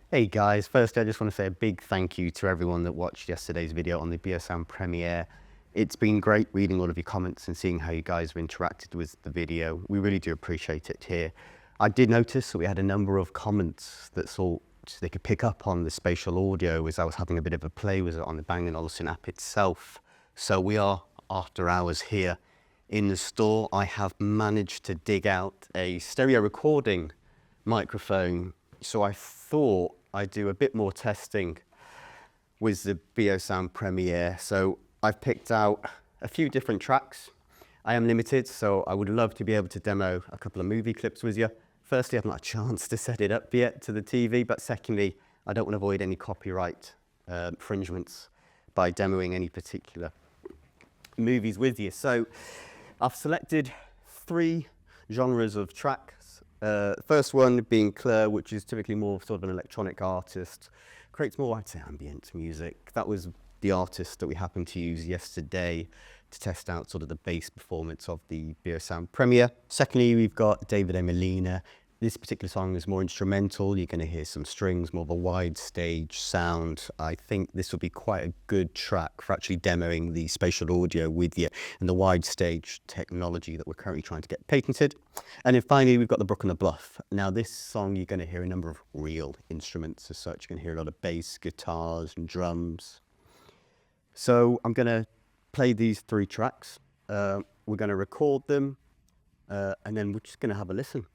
Hey guys, firstly I just want to say a big thank you to everyone that watched yesterday's video on the Beosound Premiere. It's been great reading all of your comments and seeing how you guys have interacted with the video. We really do appreciate it here. I did notice that we had a number of comments that thought they could pick up on the spatial audio as I was having a bit of a play with it on the Bang & Olufsen app itself. So we are after hours here in the store. I have managed to dig out a stereo recording microphone, so I thought I'd do a bit more testing with the Beosound Premiere. So I've picked out a few different tracks. I am limited, so I would love to be able to demo a couple of movie clips with you. Firstly, I've not had a chance to set it up yet to the TV, but secondly, I don't want to avoid any copyright infringements by demoing any particular movies with you. So I've selected 3 genres of tracks. First one being Claire, which is typically more sort of an electronic artist, creates more, I'd say, ambient music. That was the artist that we happened to use yesterday to test out sort of the bass performance of the Beosound Premiere. Secondly, we've got David A. Molina. This particular song is more instrumental. You're going to hear some strings, more of a wide stage sound. I think this will be quite a good track for actually demoing the spatial audio with you and the wide stage technology that we're currently trying to get patented. And then finally, we've got the Brook and the Bluff. Now this song, you're going to hear a number of real instruments as such. You're going to hear a lot of bass, guitars and drums. So I'm going to play these 3 tracks. We're going to record them and then we're just going to have a listen.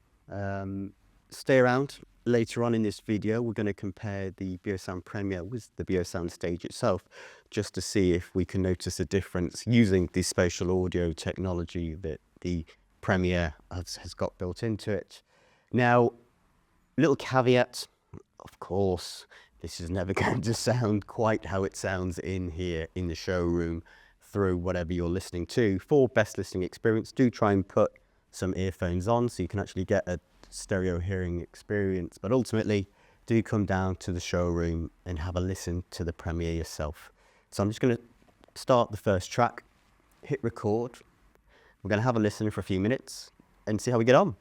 Stay around. Later on in this video, we're going to compare the Beosound Premiere with the Beosound Stage itself, just to see if we can notice a difference using the spatial audio technology that the Premiere has got built into it. Now, little caveat, of course, this is never going to sound quite how it sounds in here in the showroom through whatever you're listening to. For best listening experience, do try and put some earphones on so you can actually get a stereo hearing experience, but ultimately do come down to the showroom and have a listen to the Premiere yourself. So I'm just going to start the first track, hit record. We're going to have a listen for a few minutes and see how we get on.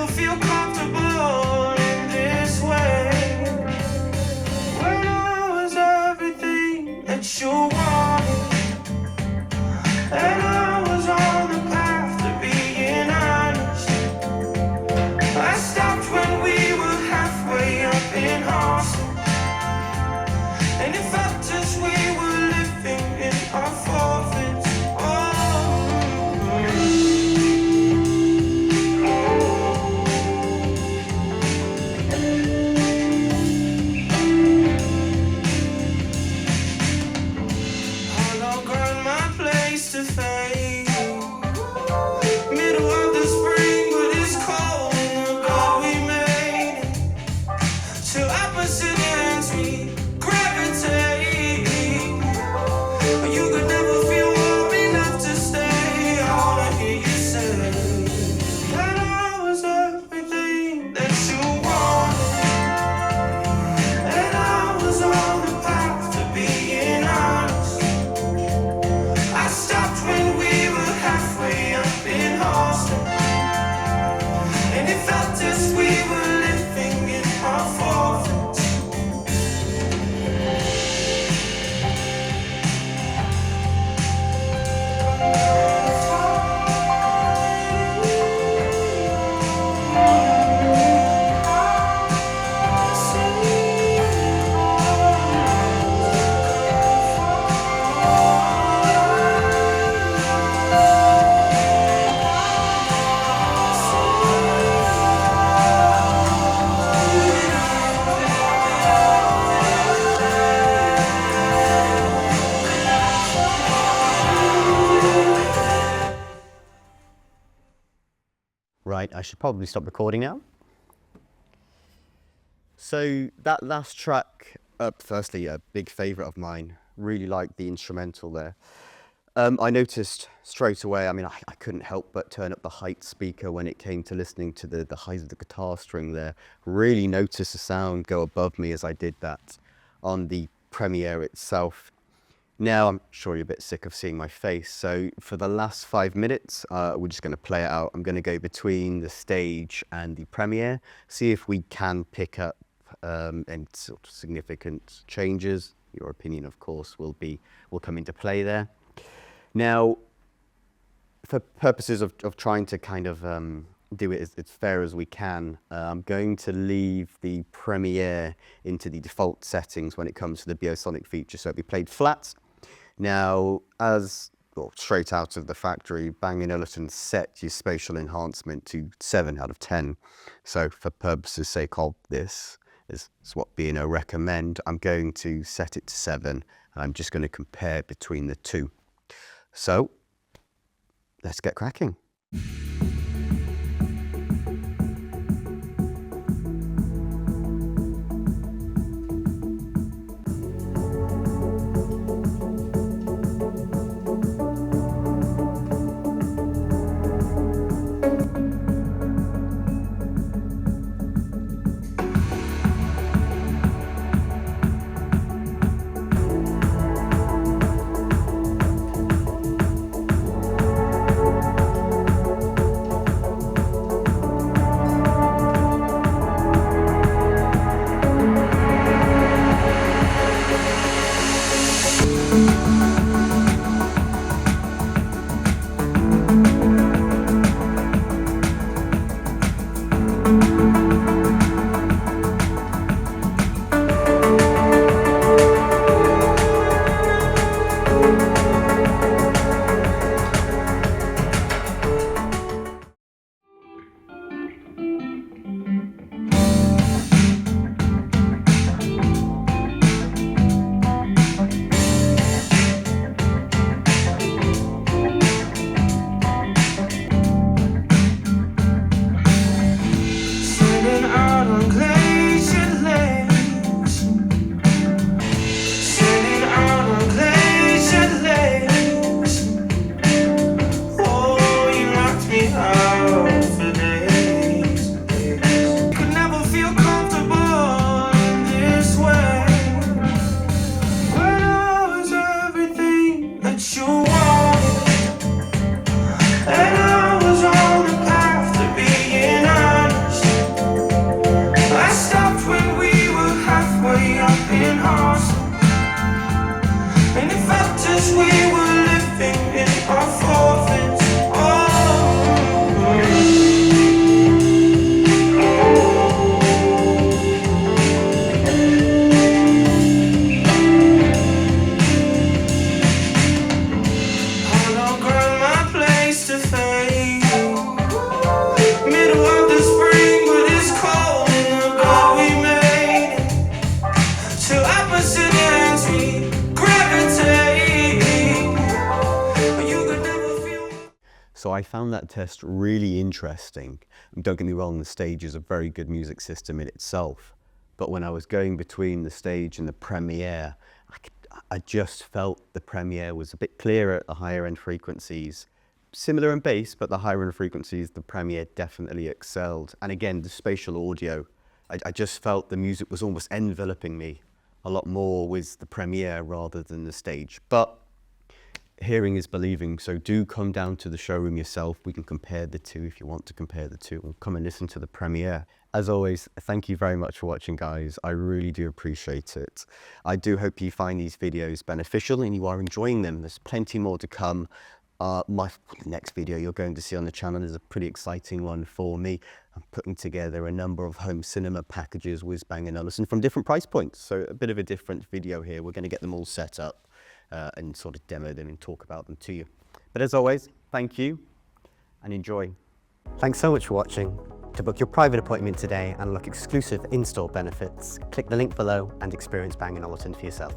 never feel comfortable in this way. When I was everything that you wanted, and I was on the path to being honest. I stopped when we were halfway up in Austin, and it felt as we were living in our forfeits. Hologram, my place to fade. Middle of the spring, but it's cold in the God we made it. Till opposite ends we gravitate. You could never feel warm enough to stay. All I hear you say that I was everything that you wanted, and I was on the path to being honest. I stopped when we were halfway up in Austin, and it felt as we were living in our forfeits. Right, I should probably stop recording now. So that last track, firstly, a big favourite of mine. Really liked the instrumental there. I noticed straight away, I mean, I couldn't help but turn up the height speaker when it came to listening to the height of the guitar string there. Really noticed the sound go above me as I did that on the Premiere itself. Now, I'm sure you're a bit sick of seeing my face, so for the last 5 minutes, we're just going to play it out. I'm going to go between the Stage and the Premiere, see if we can pick up any sort of significant changes. Your opinion, of course, will come into play there. Now, for purposes of trying to kind of do it as fair as we can, I'm going to leave the Premiere into the default settings when it comes to the Beosonic feature, so it'll be played flat. Now, straight out of the factory, Bang & Olufsen set your spatial enhancement to 7 out of 10. So for purposes' sake of this, is what B&O recommend, I'm going to set it to 7, and I'm just going to compare between the two. So, let's get cracking. So I found that test really interesting. Don't get me wrong, the Stage is a very good music system in itself. But when I was going between the Stage and the Premiere, I just felt the Premiere was a bit clearer at the higher end frequencies. Similar in bass, but the higher end frequencies, the Premiere definitely excelled. And again, the spatial audio, I just felt the music was almost enveloping me a lot more with the Premiere rather than the Stage. But hearing is believing, so do come down to the showroom yourself. We can compare the two if you want to compare the two, or come and listen to the Premiere. As always, thank you very much for watching, guys. I really do appreciate it. I do hope you find these videos beneficial and you are enjoying them. There's plenty more to come. My next video you're going to see on the channel is a pretty exciting one for me. I'm putting together a number of home cinema packages, whiz bang and Olufsen, from different price points. So a bit of a different video here. We're going to get them all set up and sort of demo them and talk about them to you. But as always, thank you and enjoy. Thanks so much for watching. To book your private appointment today and unlock exclusive in-store benefits, click the link below and experience Bang & Olufsen for yourself.